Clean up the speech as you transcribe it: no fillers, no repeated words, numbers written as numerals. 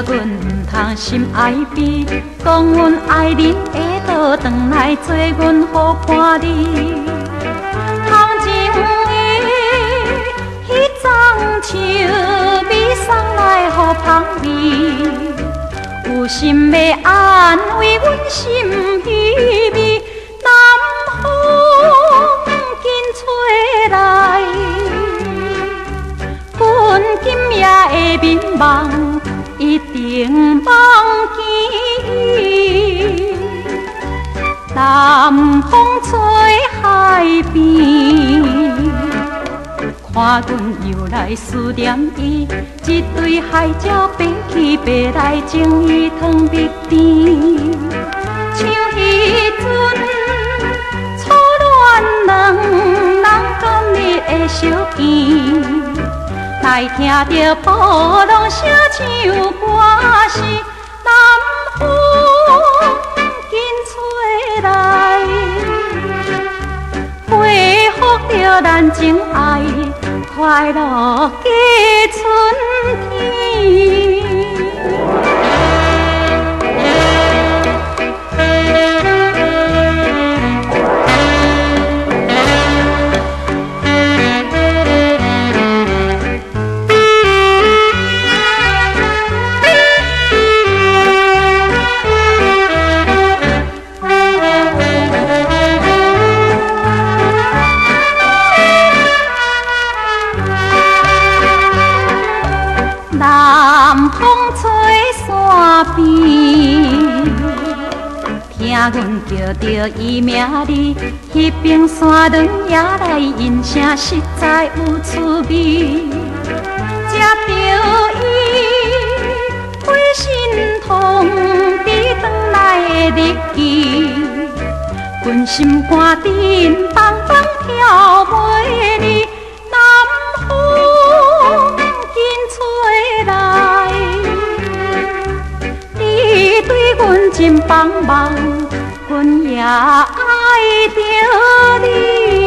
阮毋通心爱悲，讲阮爱人会倒转来做阮好伴侣。通情的迄丛树美送来予芳味，有心要安慰阮心稀微，南风紧吹来，阮今夜的眠梦一定忘记伊。南风吹海边，看阮又来思念伊，一对海鸟飞去飞来，情意糖蜜甜。像迄阵初恋两人甘日的相见，来听着波浪声唱歌时，南风紧吹来，恢复着咱情爱，快乐的春天。南风吹山边，听阮叫着伊名字，迄边山峦也来应声，实在有趣味。食着伊开心痛比转来的日记，阮心肝阵梆梆跳袂离。南风吹来，你对阮真帮忙，阮也爱着你。